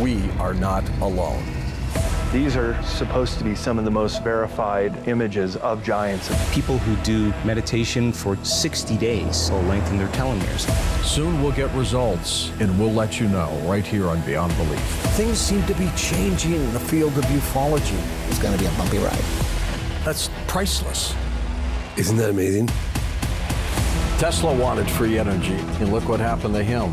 we are not alone. These are supposed to be some of the most verified images of giants. People who do meditation for 60 days will lengthen their telomeres. Soon we'll get results, and we'll let you know right here on Beyond Belief. Things seem to be changing in the field of ufology. It's going to be a bumpy ride. That's priceless. Isn't that amazing? Tesla wanted free energy, and look what happened to him.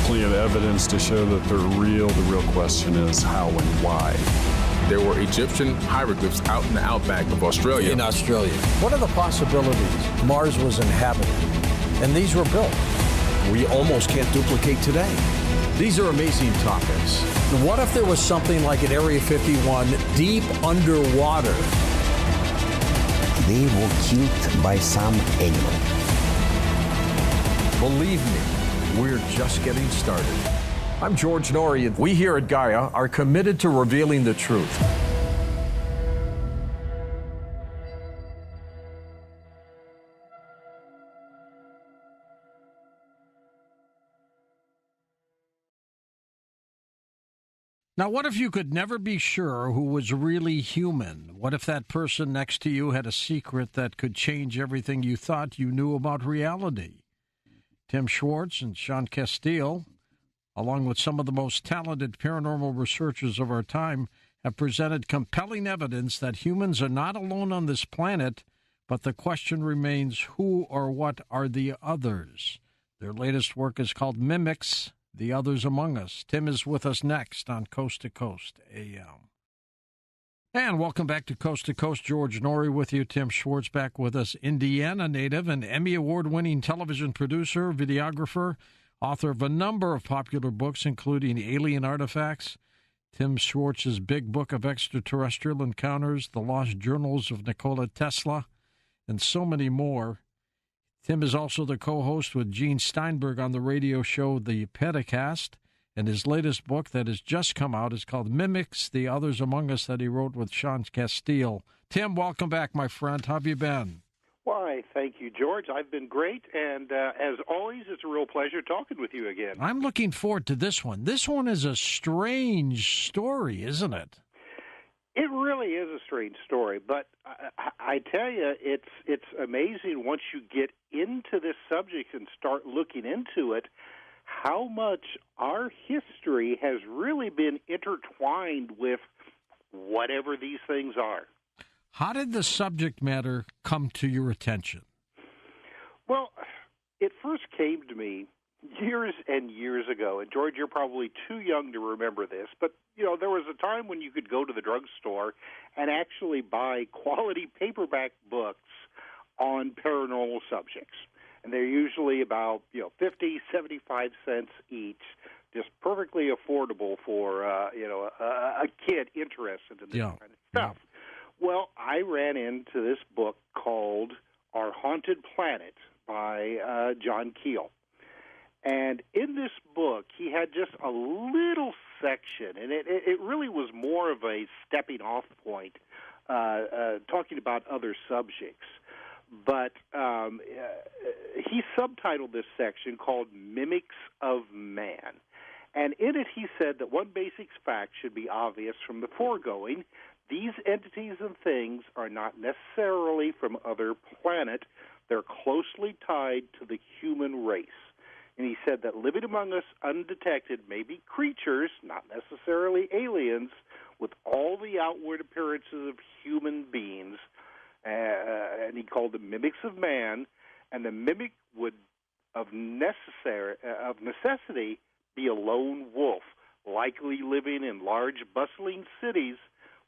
Plenty of evidence to show that they're real. The real question is how and why. There were Egyptian hieroglyphs out in the outback of Australia. In Australia. What are the possibilities? Mars was inhabited, and these were built. We almost can't duplicate today. These are amazing topics. What if there was something like at Area 51 deep underwater? They were killed by some animal. Believe me, we're just getting started. I'm George Noory, and we here at Gaia are committed to revealing the truth. Now, what if you could never be sure who was really human? What if that person next to you had a secret that could change everything you thought you knew about reality? Tim Schwartz and Sean Castile, along with some of the most talented paranormal researchers of our time, have presented compelling evidence that humans are not alone on this planet, but the question remains, who or what are the others? Their latest work is called Mimics, The Others Among Us. Tim is with us next on Coast to Coast AM. And welcome back to Coast. George Noory with you. Tim Schwartz back with us. Indiana native and Emmy Award-winning television producer, videographer, author of a number of popular books, including Alien Artifacts, Tim Schwartz's Big Book of Extraterrestrial Encounters, The Lost Journals of Nikola Tesla, and so many more. Tim is also the co-host with Gene Steinberg on the radio show The Pedicast, and his latest book that has just come out is called Mimics, The Others Among Us, that he wrote with Sean Castile. Tim, welcome back, my friend. How have you been? Why, thank you, George. I've been great, and as always, it's a real pleasure talking with you again. I'm looking forward to this one. This one is a strange story, isn't it? It really is a strange story, but I tell you, it's amazing once you get into this subject and start looking into it, how much our history has really been intertwined with whatever these things are. How did the subject matter come to your attention? Well, it first came to me years and years ago, and George, you're probably too young to remember this, but there was a time when you could go to the drugstore and actually buy quality paperback books on paranormal subjects. And they're usually about 50, 75 cents each, just perfectly affordable for a kid interested in this kind of stuff. Yeah. Well, I ran into this book called Our Haunted Planet by John Keel. And in this book, he had just a little section, and it really was more of a stepping-off point, talking about other subjects. But he subtitled this section called Mimics of Man. And in it, he said that one basic fact should be obvious from the foregoing. These entities and things are not necessarily from other planet. They're closely tied to the human race. And he said that living among us undetected may be creatures, not necessarily aliens, with all the outward appearances of human beings, and he called them mimics of man, and the mimic would, of necessity, be a lone wolf, likely living in large, bustling cities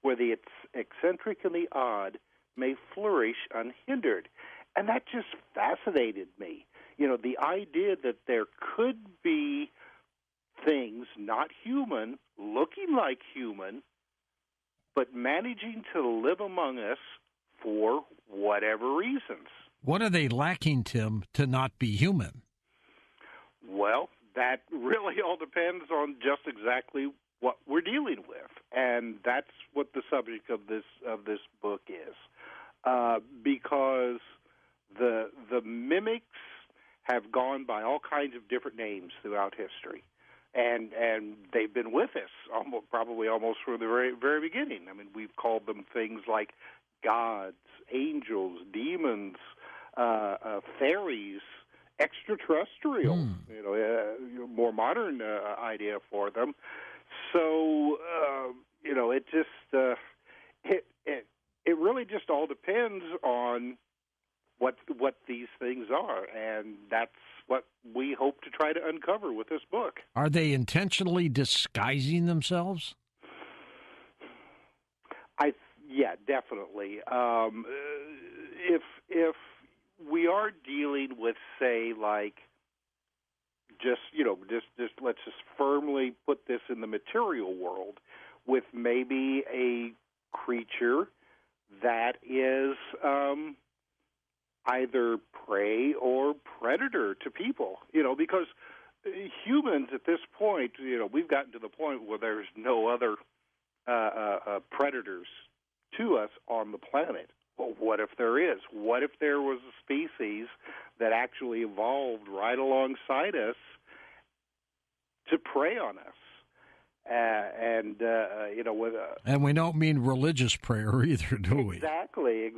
where the eccentric and the odd may flourish unhindered. And that just fascinated me. The idea that there could be things not human, looking like human, but managing to live among us for whatever reasons. What are they lacking, Tim, to not be human? Well, that really all depends on just exactly what we're dealing with, and that's what the subject of this book is. Because the mimics have gone by all kinds of different names throughout history. and they've been with us probably almost from the very, very beginning. I mean, we've called them things like gods, angels, demons, fairies, extraterrestrial. More modern idea for them. So it just it really just all depends on what these things are, and that's what we hope to try to uncover with this book. Are they intentionally disguising themselves? Yeah, definitely. If we are dealing with, say, like, just let's just firmly put this in the material world, with maybe a creature that is either prey or predator to people, because humans at this point, we've gotten to the point where there's no other predators to us on the planet. Well, what if there is? What if there was a species that actually evolved right alongside us to prey on us? And we don't mean religious prayer either, do we? Exactly.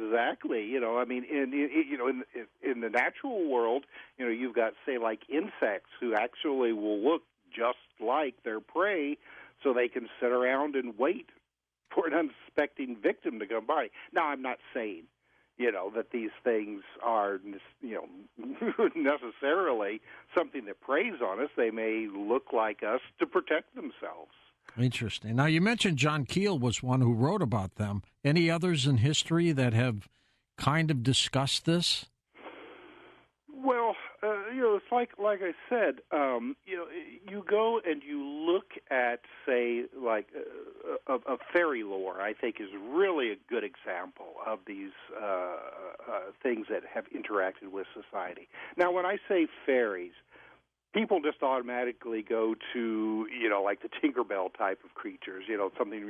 I mean, in the natural world, you've got, say, like insects who actually will look just like their prey, so they can sit around and wait for an unsuspecting victim to come by. Now, I'm not saying, that these things are, necessarily something that preys on us. They may look like us to protect themselves. Interesting. Now, you mentioned John Keel was one who wrote about them. Any others in history that have kind of discussed this? Well, it's like I said, you go and you look at, say, like a fairy lore. I think is really a good example of these things that have interacted with society. Now, when I say fairies, people just automatically go to, like the Tinkerbell type of creatures, something,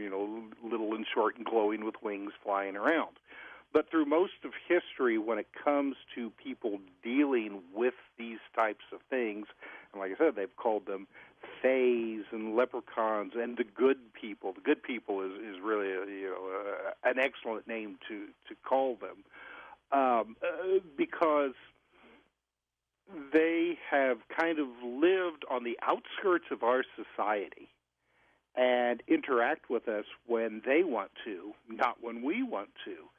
little and short and glowing with wings flying around. But through most of history, when it comes to people dealing with these types of things, and like I said, they've called them fays and leprechauns and the good people. The good people is really an excellent name to call them, because they have kind of lived on the outskirts of our society and interact with us when they want to, not when we want to.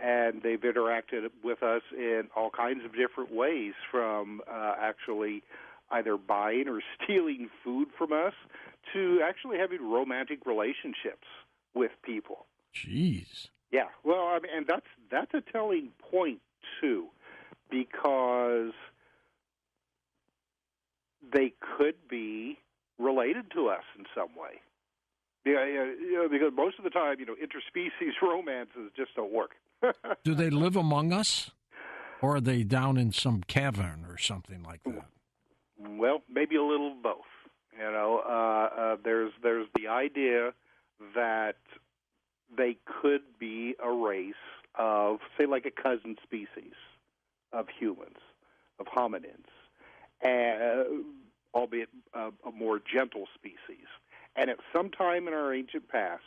And they've interacted with us in all kinds of different ways, from actually either buying or stealing food from us to actually having romantic relationships with people. Jeez. Yeah, well, I mean, and that's a telling point, too, because they could be related to us in some way. Yeah, because most of the time, interspecies romances just don't work. Do they live among us, or are they down in some cavern or something like that? Well, maybe a little of both. There's the idea that they could be a race of, say, like a cousin species of humans, of hominins, albeit a more gentle species. And at some time in our ancient past,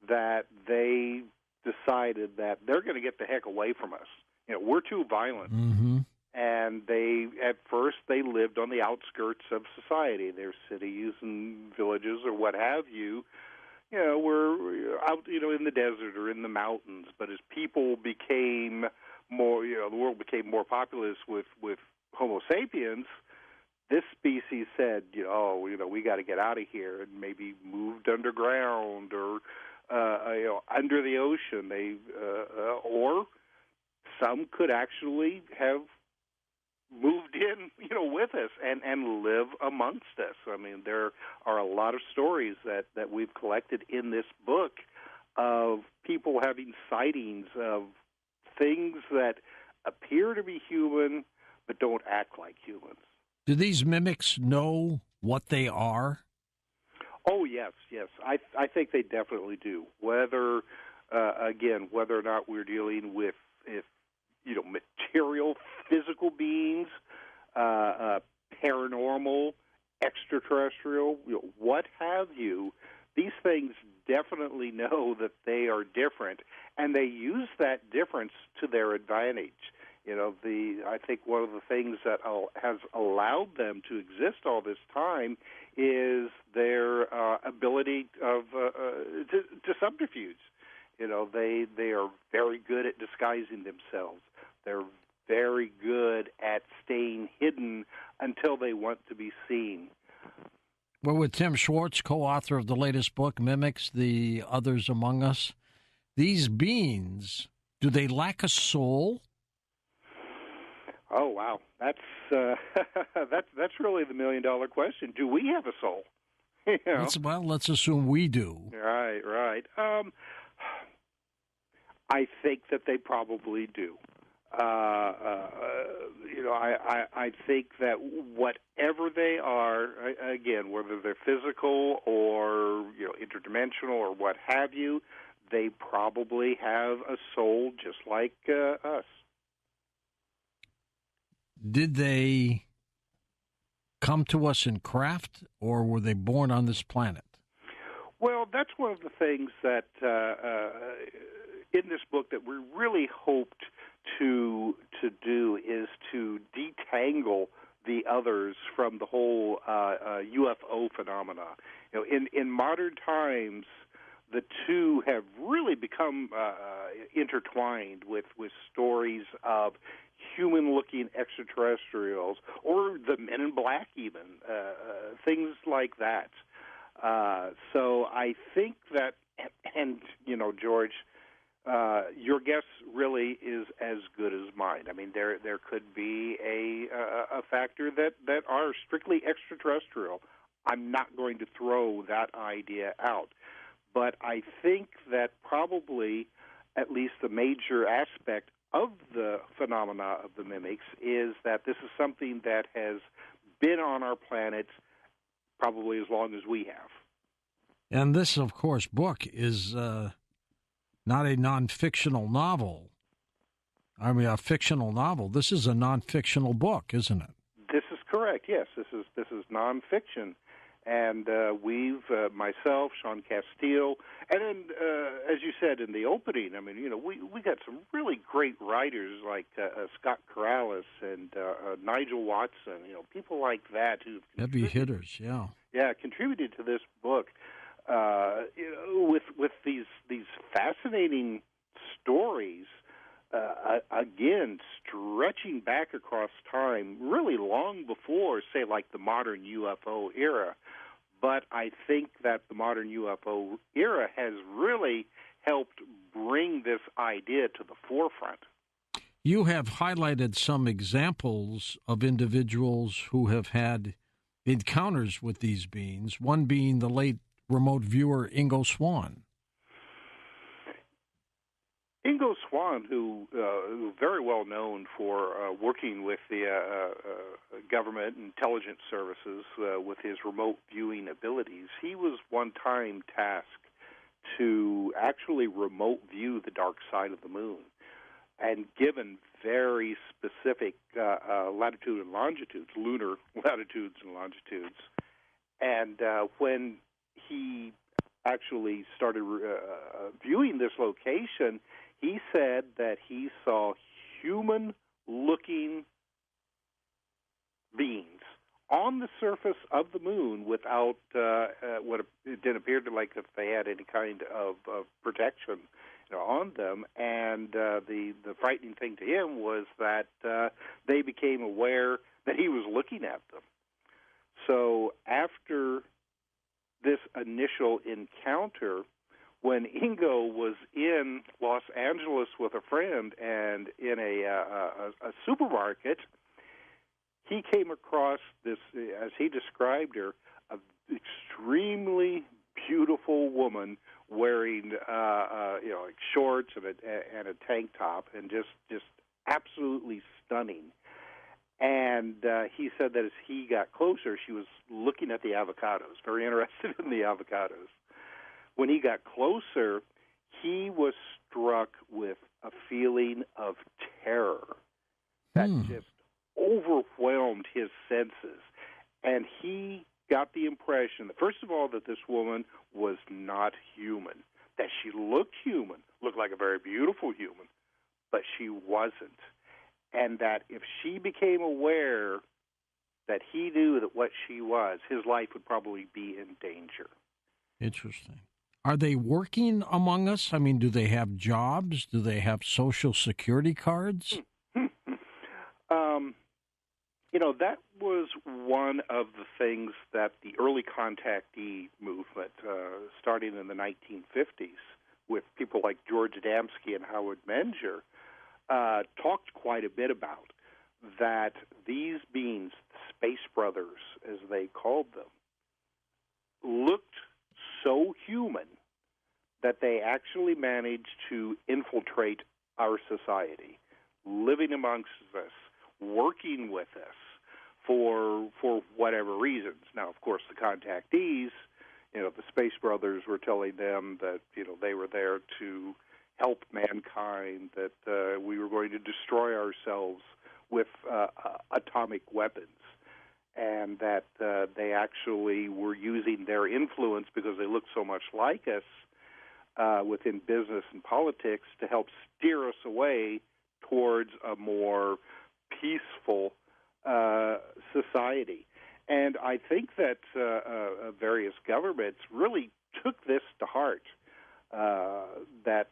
that they decided that they're going to get the heck away from us. We're too violent. Mm-hmm. And at first they lived on the outskirts of society. Their cities and villages or what have you, were out, in the desert or in the mountains. But as people became more, the world became more populous with Homo sapiens, this species said, we got to get out of here, and maybe moved underground or under the ocean. Or some could actually have moved in, with us and live amongst us. I mean, there are a lot of stories that we've collected in this book of people having sightings of things that appear to be human but don't act like humans. Do these mimics know what they are? Oh, yes. I think they definitely do. Whether or not we're dealing with, material, physical beings, paranormal, extraterrestrial, what have you, these things definitely know that they are different, and they use that difference to their advantage. I think one of the things that has allowed them to exist all this time is their ability to subterfuge. They are very good at disguising themselves. They're very good at staying hidden until they want to be seen. We're with Tim Schwartz, co-author of the latest book, Mimics, The Others Among Us. These beings, do they lack a soul? Oh, wow. That's really the million-dollar question. Do we have a soul? Let's assume we do. Right. I think that they probably do. I think that whatever they are, again, whether they're physical or interdimensional or what have you, they probably have a soul just like us. Did they come to us in craft, or were they born on this planet? Well, that's one of the things that in this book that we really hoped to do is to detangle the others from the whole UFO phenomena. In modern times, the two have really become intertwined with stories of human-looking extraterrestrials, or the Men in Black even, things like that. So I think that, and George, your guess really is as good as mine. I mean, there could be a factor that are strictly extraterrestrial. I'm not going to throw that idea out. But I think that probably at least the major aspect of the phenomena of the mimics is that this is something that has been on our planet probably as long as we have. And this, of course, book is not a non-fictional novel. I mean, a fictional novel. This is a non-fictional book, isn't it? This is correct. Yes, this is non-fiction, and we've myself, Sean Castile, and then as you said in the opening, I mean, we got some really great writers like Scott Corrales and Nigel Watson. People like that who heavy hitters. Yeah, contributed to this book. With these fascinating stories, again, stretching back across time, really long before, say, like the modern UFO era. But I think that the modern UFO era has really helped bring this idea to the forefront. You have highlighted some examples of individuals who have had encounters with these beings, one being the late remote viewer Ingo Swann. Ingo Swann, who very well known for working with the government intelligence services with his remote viewing abilities, he was one time tasked to actually remote view the dark side of the moon, and given very specific latitude and longitudes, lunar latitudes and longitudes. And when he actually started viewing this location, he said that he saw human-looking beings on the surface of the moon without what it didn't appear to like if they had any kind of protection on them. And the frightening thing to him was that they became aware that he was looking at them. So after this initial encounter, when Ingo was in Los Angeles with a friend and in a supermarket, he came across this, as he described her, an extremely beautiful woman wearing like shorts and a tank top, and just absolutely stunning. And he said that as he got closer, she was looking at the avocados, very interested in the avocados. When he got closer, he was struck with a feeling of terror that just overwhelmed his senses. And he got the impression that, first of all, that this woman was not human, that she looked human, looked like a very beautiful human, but she wasn't. And that if she became aware that he knew that what she was, his life would probably be in danger. Interesting. Are they working among us? I mean, do they have jobs? Do they have Social Security cards? That was one of the things that the early contactee movement, starting in the 1950s, with people like George Adamski and Howard Menger, talked quite a bit about, that these beings, the Space Brothers, as they called them, looked so human that they actually managed to infiltrate our society, living amongst us, working with us for whatever reasons. Now, of course, the contactees, the Space Brothers were telling them that, they were there to help mankind, that we were going to destroy ourselves with atomic weapons, and that they actually were using their influence because they looked so much like us within business and politics to help steer us away towards a more peaceful society. And I think that various governments really took this to heart, that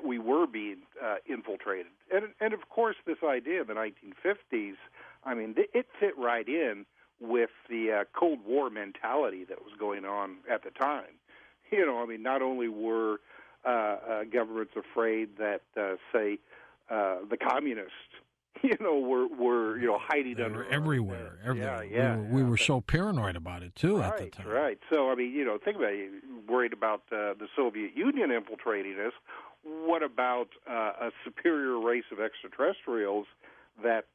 we were being infiltrated. And of course, this idea in the 1950s, I mean, it fit right in with the Cold War mentality that was going on at the time. Not only were governments afraid that, say, the communists, were hiding They under were everywhere. We were so paranoid about it, too, at the time. Right. So, think about it. Worried about the Soviet Union infiltrating us. What about a superior race of extraterrestrials that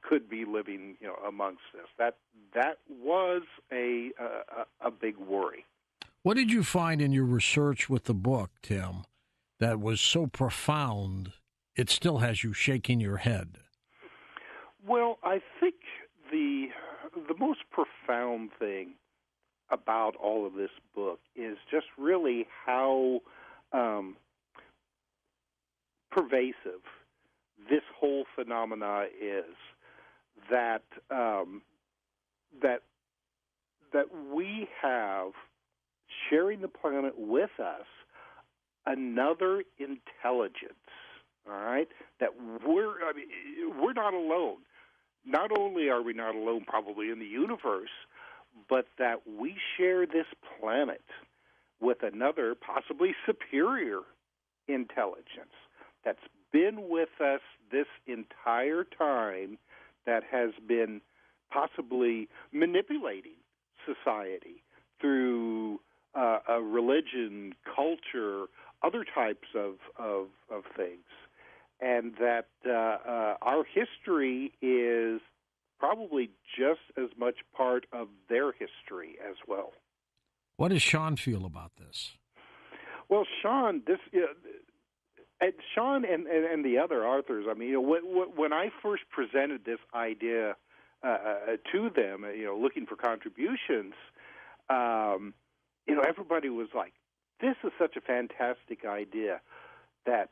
could be living, amongst us? That was a big worry. What did you find in your research with the book, Tim, that was so profound it still has you shaking your head? Well, I think the most profound thing about all of this book is just really how pervasive this whole phenomena is, that we have, sharing the planet with us, another intelligence. All right, that we're not alone. Not only are we not alone, probably in the universe, but that we share this planet with another, possibly superior intelligence that's been with us this entire time, that has been possibly manipulating society through a religion, culture, other types of things. And that our history is probably just as much part of their history as well. What does Sean feel about this? Well, Sean, Sean and the other authors, when I first presented this idea to them, looking for contributions, everybody was like, "This is such a fantastic idea," that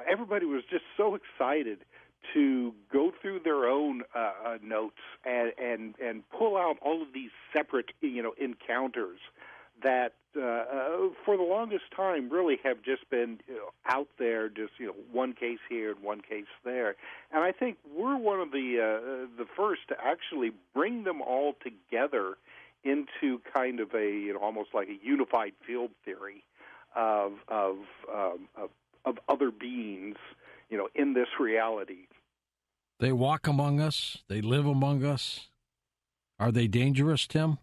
everybody was just so excited to go through their own notes and pull out all of these separate encounters that for the longest time really have just been out there, just one case here and one case there. And I think we're one of the first to actually bring them all together into kind of a almost like a unified field theory of other beings, in this reality. They walk among us. They live among us. Are they dangerous, Tim?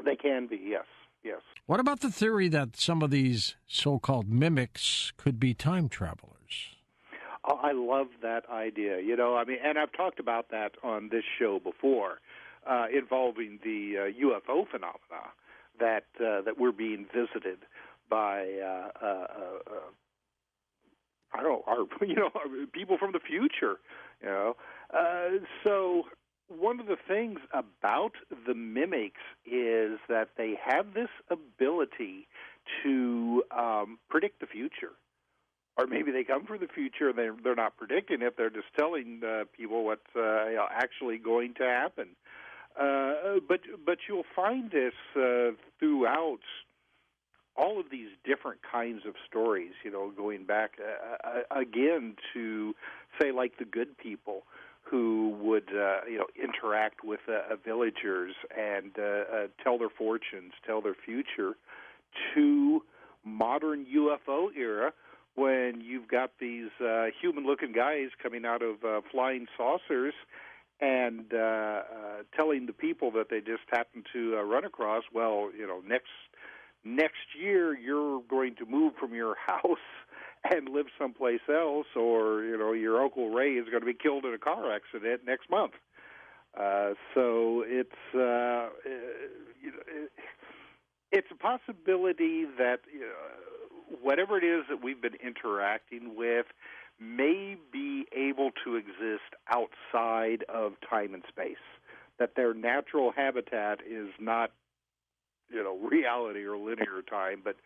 They can be, yes. What about the theory that some of these so-called mimics could be time travelers? Oh, I love that idea. And I've talked about that on this show before, involving the UFO phenomena that we're being visited by. I don't know, people from the future, So one of the things about the mimics is that they have this ability to predict the future. Or maybe they come from the future and they're not predicting it. They're just telling people what's actually going to happen. But you'll find this throughout all of these different kinds of stories, going back again to, say, like the good people who would, interact with villagers and tell their fortunes, tell their future, to modern UFO era when you've got these human-looking guys coming out of flying saucers and telling the people that they just happened to run across, well, next year you're going to move from your house and live someplace else, or your Uncle Ray is going to be killed in a car accident next month. So it's a possibility that whatever it is that we've been interacting with may be able to exist outside of time and space, that their natural habitat is not reality or linear time, but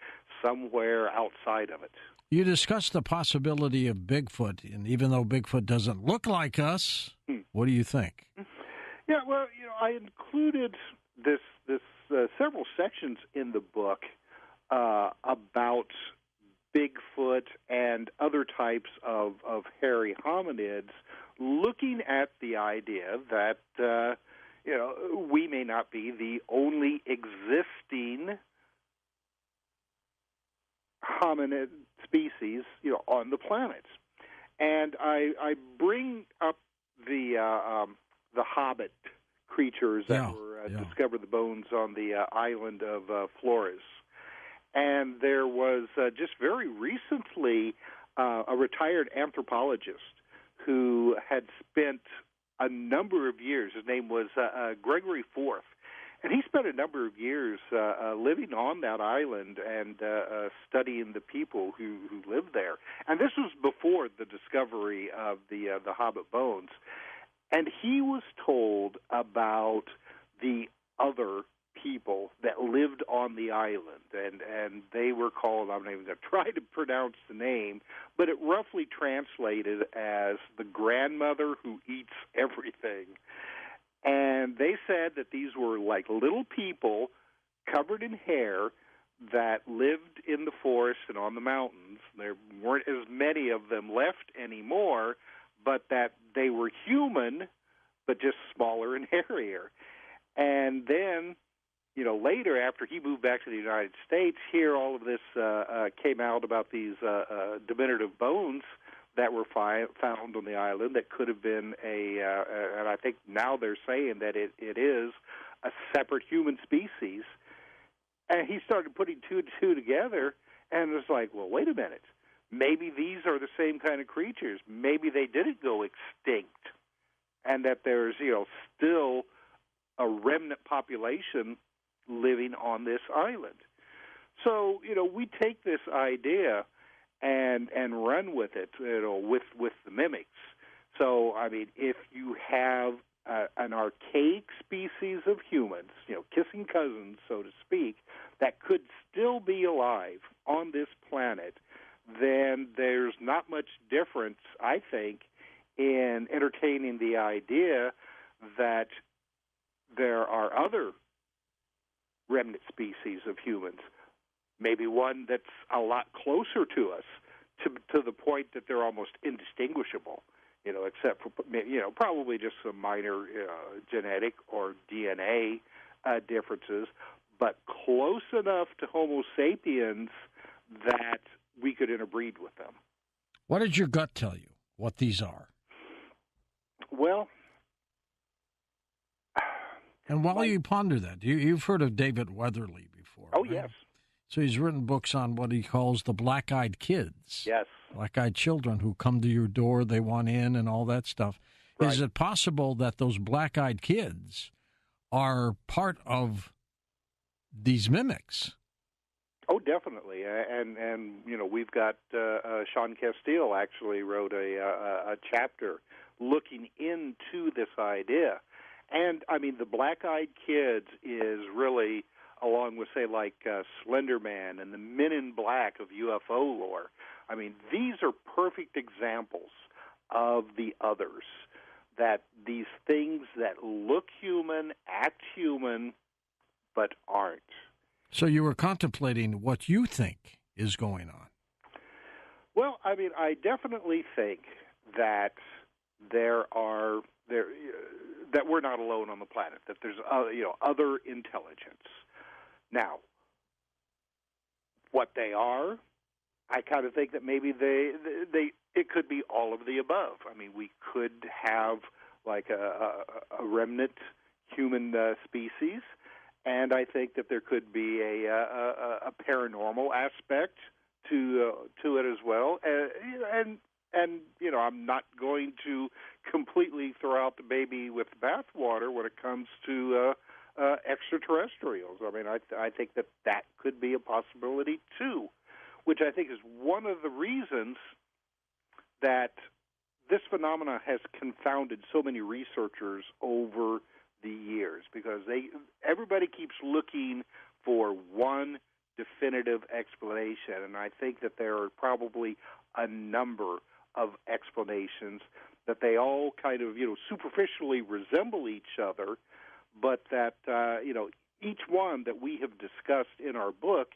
somewhere outside of it. You discussed the possibility of Bigfoot, and even though Bigfoot doesn't look like us, what do you think? Yeah, well, I included this several sections in the book about Bigfoot and other types of hairy hominids, looking at the idea that we may not be the only existing hominid species, on the planet. And I bring up the Hobbit creatures that were discovered, the bones on the island of Flores. And there was just very recently a retired anthropologist who had spent a number of years. His name was Gregory Forth. And he spent a number of years living on that island and studying the people who lived there. And this was before the discovery of the Hobbit bones. And he was told about the other people that lived on the island, and they were called, I'm not even going to try to pronounce the name, but it roughly translated as the grandmother who eats everything. And they said that these were like little people covered in hair that lived in the forest and on the mountains. There weren't as many of them left anymore, but that they were human, but just smaller and hairier. And then, later, after he moved back to the United States, here all of this came out about these diminutive bones that were found on the island that could have been and I think now they're saying that it is a separate human species. And he started putting two and two together, and it was like, well, wait a minute. Maybe these are the same kind of creatures. Maybe they didn't go extinct, and that there's, still a remnant population living on this island. So, we take this idea and run with it, with the mimics. So, I mean, if you have an archaic species of humans, kissing cousins, so to speak, that could still be alive on this planet, then there's not much difference, I think, in entertaining the idea that there are other remnant species of humans, maybe one that's a lot closer to us, to the point that they're almost indistinguishable, except for, probably just some minor genetic or DNA differences, but close enough to Homo sapiens that we could interbreed with them. What did your gut tell you what these are? Well, and while you ponder that, you've heard of David Weatherly before. Oh, right? yes. So he's written books on what he calls the black-eyed kids. Yes. Black-eyed children who come to your door, they want in and all that stuff. Right. Is it possible that those black-eyed kids are part of these mimics? Oh, definitely. And we've got Sean Castile actually wrote a chapter looking into this idea. And, I mean, the Black-Eyed Kids is really, along with, say, like Slender Man and the Men in Black of UFO lore, I mean, these are perfect examples of the others, that these things that look human, act human, but aren't. So you were contemplating what you think is going on. Well, I mean, I definitely think that that we're not alone on the planet, that there's other intelligence. Now, what they are, I kind of think that maybe it could be all of the above. I mean, we could have like a remnant human species, and I think that there could be a paranormal aspect to it as well. And I'm not going to completely throw out the baby with the bathwater when it comes to extraterrestrials. I mean, I think that could be a possibility too, which I think is one of the reasons that this phenomena has confounded so many researchers over the years, because everybody keeps looking for one definitive explanation, and I think that there are probably a number of explanations, that they all kind of superficially resemble each other, but that each one that we have discussed in our book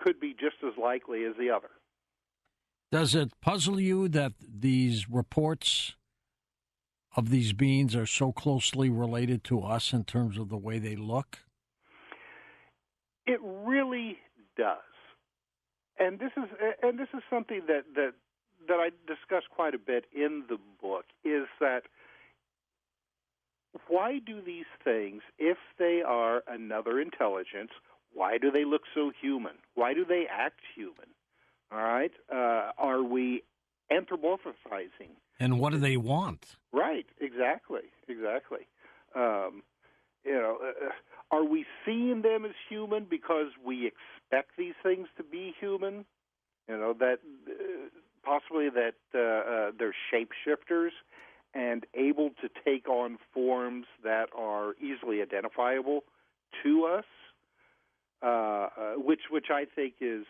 could be just as likely as the other. Does it puzzle you that these reports of these beings are so closely related to us in terms of the way they look? It really does, and this is something that I discuss quite a bit in the book. Is that why do these things, if they are another intelligence, why do they look so human? Why do they act human? All right, are we anthropomorphizing? And what do they want? Right, exactly. Are we seeing them as human because we expect these things to be human? That possibly that they're shapeshifters and able to take on forms that are easily identifiable to us, which I think is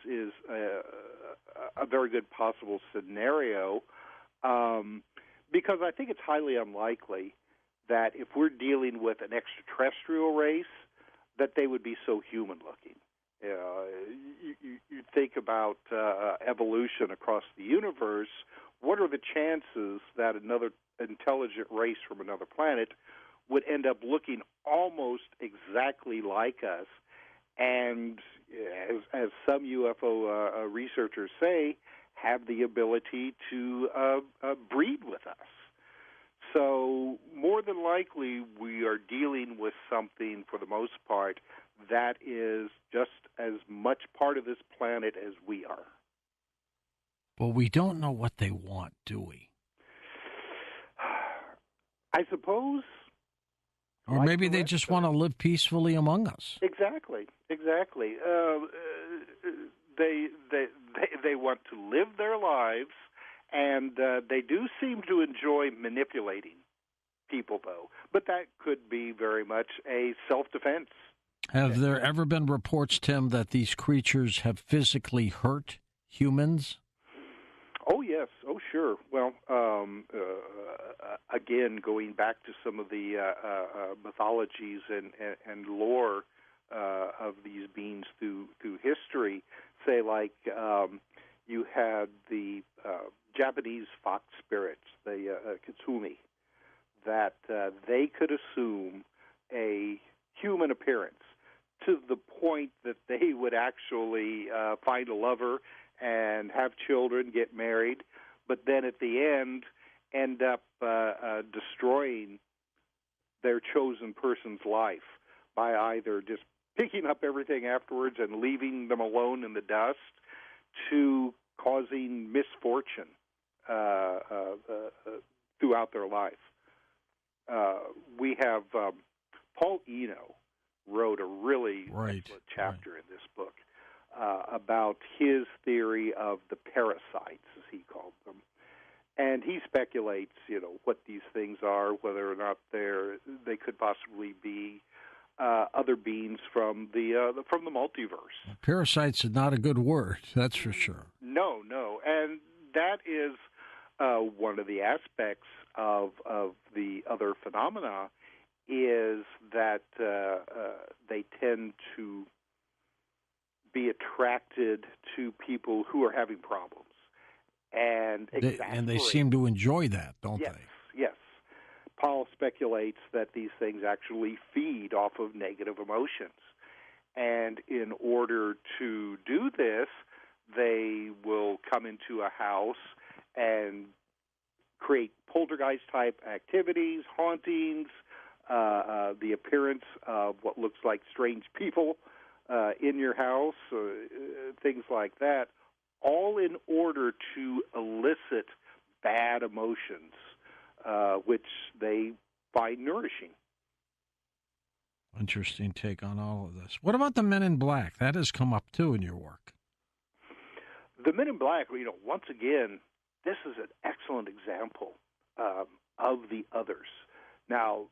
a very good possible scenario, because I think it's highly unlikely that if we're dealing with an extraterrestrial race, that they would be so human-looking. You think about evolution across the universe. What are the chances that another intelligent race from another planet would end up looking almost exactly like us? And as some UFO researchers say, have the ability to breed with us. So more than likely, we are dealing with something, for the most part, that is just as much part of this planet as we are. But we don't know what they want, do we? I suppose. Or maybe they just want to live peacefully among us. Exactly. They want to live their lives, and they do seem to enjoy manipulating people, though. But that could be very much a self-defense. Have there ever been reports, Tim, that these creatures have physically hurt humans? Oh, yes. Oh, sure. Well, again, going back to some of the mythologies and lore of these beings through history, say like you had the Japanese fox spirits, the kitsune, that they could assume a human appearance to the point that they would actually find a lover and have children, get married, but then at the end up destroying their chosen person's life by either just picking up everything afterwards and leaving them alone in the dust, to causing misfortune throughout their life. We have Paul Eno wrote a really excellent chapter in this book about his theory of the parasites, as he called them. And he speculates, what these things are, whether or not they could possibly be other beings from the multiverse. Parasites is not a good word, that's for sure. No, and that is one of the aspects of the other phenomena is that they tend to be attracted to people who are having problems. And they seem to enjoy that, don't they? Yes. Paul speculates that these things actually feed off of negative emotions. And in order to do this, they will come into a house and create poltergeist-type activities, hauntings, the appearance of what looks like strange people in your house, things like that, all in order to elicit bad emotions, which they find nourishing. Interesting take on all of this. What about the Men in Black? That has come up, too, in your work. The Men in Black, once again, this is an excellent example of the others. Now,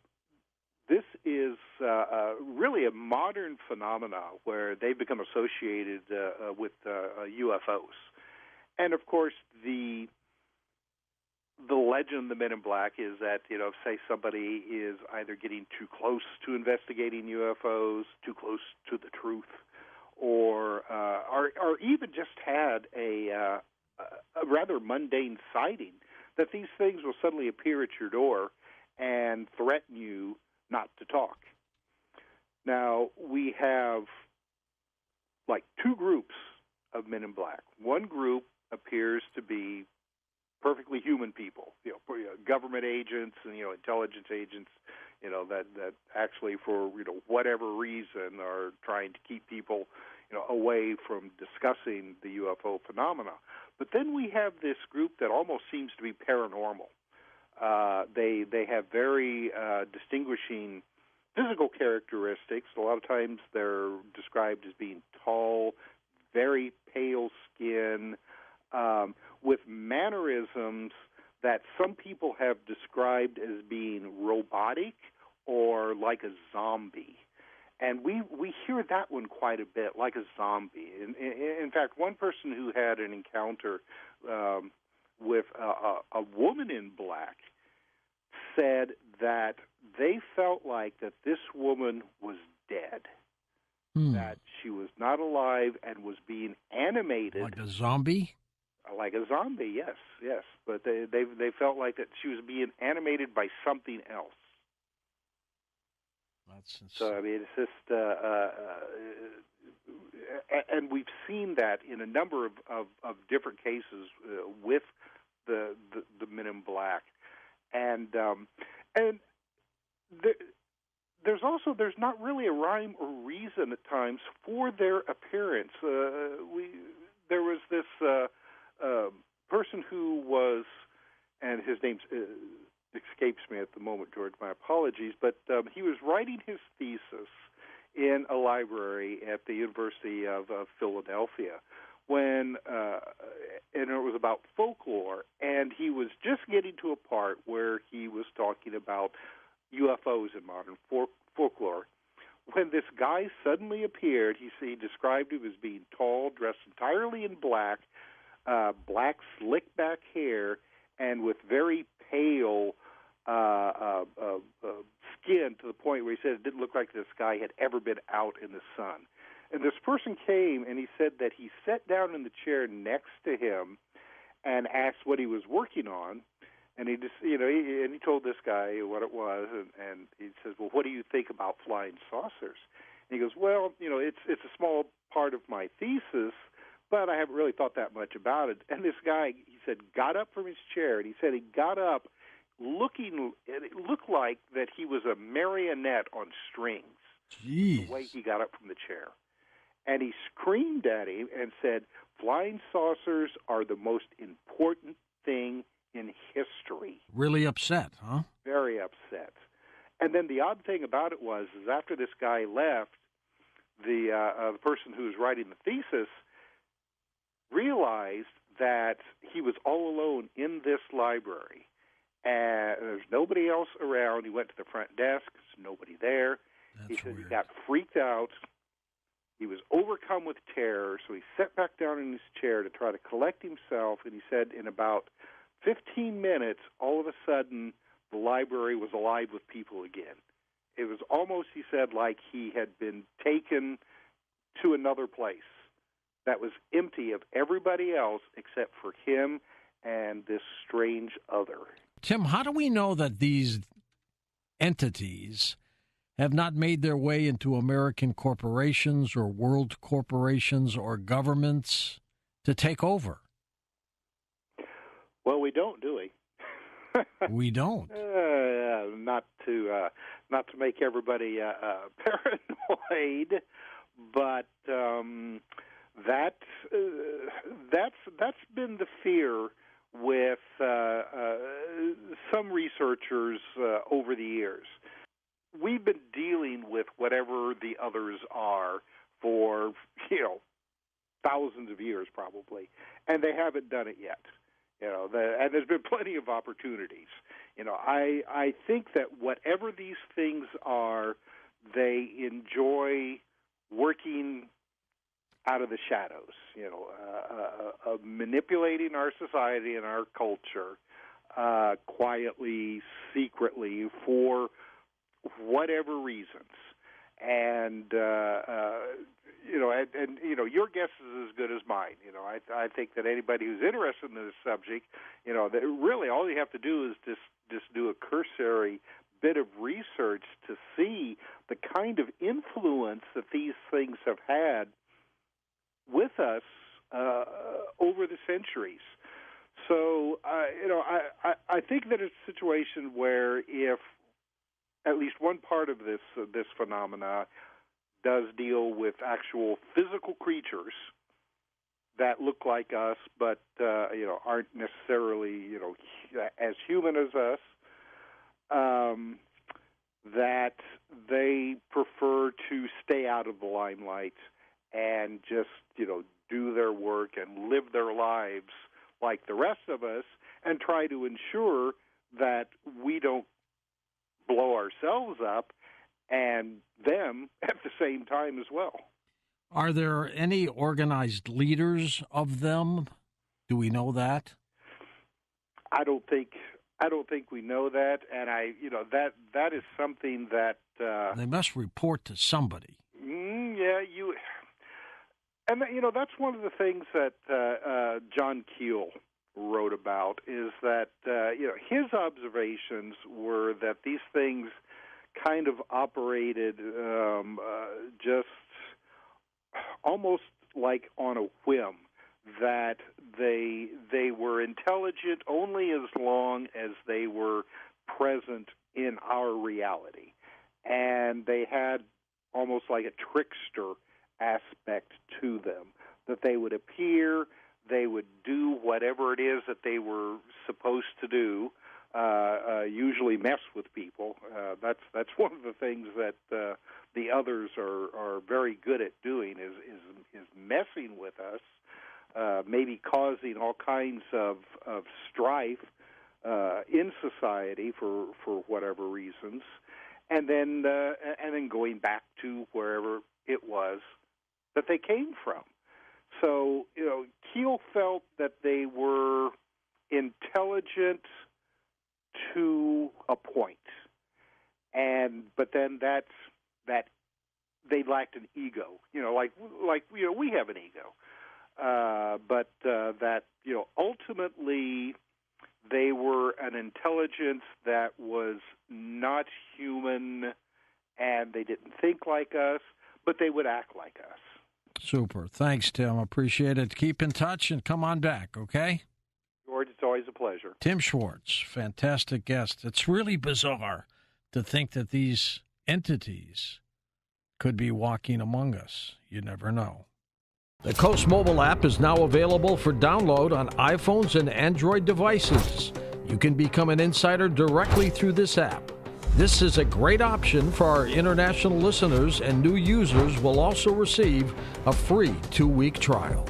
this is really a modern phenomena where they become associated with UFOs. And, of course, the legend of the Men in Black is that, say somebody is either getting too close to investigating UFOs, too close to the truth, or even just had a rather mundane sighting, that these things will suddenly appear at your door and threaten you not to talk. Now, we have like two groups of Men in Black. One group appears to be perfectly human people, government agents and intelligence agents, that actually for whatever reason are trying to keep people away from discussing the UFO phenomena. But then we have this group that almost seems to be paranormal. They have very distinguishing physical characteristics. A lot of times they're described as being tall, very pale skin, with mannerisms that some people have described as being robotic or like a zombie. And we hear that one quite a bit, like a zombie. In fact, one person who had an encounter with a woman in black said that they felt like that this woman was dead, that she was not alive and was being animated. Like a zombie? Like a zombie, yes. But they felt like that she was being animated by something else. That's insane. So, I mean, it's just, and we've seen that in a number of different cases with the Men in Black. And there's not really a rhyme or reason at times for their appearance. There was this person who was, and his name escapes me at the moment, George, my apologies, but he was writing his thesis in a library at the University of Philadelphia when, and it was about folklore, and he was just getting to a part where he was talking about UFOs in modern folklore. When this guy suddenly appeared, he described him as being tall, dressed entirely in black, black slick back hair, and with very pale skin, to the point where he said it didn't look like this guy had ever been out in the sun. And this person came and he said that he sat down in the chair next to him and asked what he was working on. And he just, and he told this guy what it was, and he says, "Well, what do you think about flying saucers?" And he goes, "Well, it's a small part of my thesis, but I haven't really thought that much about it." And this guy, he said, got up from his chair, and he said he got up looking, it looked like that he was a marionette on strings. Jeez. The way he got up from the chair. And he screamed at him and said, "Flying saucers are the most important thing in history." Really upset, huh? Very upset. And then the odd thing about it was, is after this guy left, the person who was writing the thesis realized that he was all alone in this library, and there's nobody else around. He went to the front desk. There's nobody there. He said he got freaked out. He was overcome with terror, so he sat back down in his chair to try to collect himself, and he said in about 15 minutes, all of a sudden, the library was alive with people again. It was almost, he said, like he had been taken to another place that was empty of everybody else except for him and this strange other. Tim, how do we know that these entities have not made their way into American corporations or world corporations or governments to take over? Well, we don't, do we? We don't. Not to make everybody paranoid, but that's been the fear with some researchers over the years. We've been dealing with whatever the others are for, thousands of years probably, and they haven't done it yet. And there's been plenty of opportunities. I think that whatever these things are, they enjoy working out of the shadows, of manipulating our society and our culture quietly, secretly, for whatever reasons. And your guess is as good as mine. I think that anybody who's interested in this subject, that really all you have to do is just do a cursory bit of research to see the kind of influence that these things have had with us over the centuries. So, I think that it's a situation where if at least one part of this phenomena does deal with actual physical creatures that look like us, but aren't necessarily as human as us. That they prefer to stay out of the limelight and just do their work and live their lives like the rest of us, and try to ensure that we don't blow ourselves up and them at the same time as well. Are there any organized leaders of them? Do we know that? I don't think we know that, and that is something that they must report to somebody. That's one of the things that John Keel wrote about, is that his observations were that these things kind of operated just almost like on a whim, that they were intelligent only as long as they were present in our reality, and they had almost like a trickster aspect to them, that they would appear, they would do whatever it is that they were supposed to do, usually mess with people. That's one of the things that the others are very good at doing, is messing with us, maybe causing all kinds of strife in society for whatever reasons, and then going back to wherever it was that they came from. So, Keel felt that they were intelligent to a point, but then that they lacked an ego. Like we have an ego, but that ultimately they were an intelligence that was not human, and they didn't think like us, but they would act like us. Super. Thanks, Tim. Appreciate it. Keep in touch and come on back, okay? George, it's always a pleasure. Tim Schwartz, fantastic guest. It's really bizarre to think that these entities could be walking among us. You never know. The Coast mobile app is now available for download on iPhones and Android devices. You can become an insider directly through this app. This is a great option for our international listeners, and new users will also receive a free 2-week trial.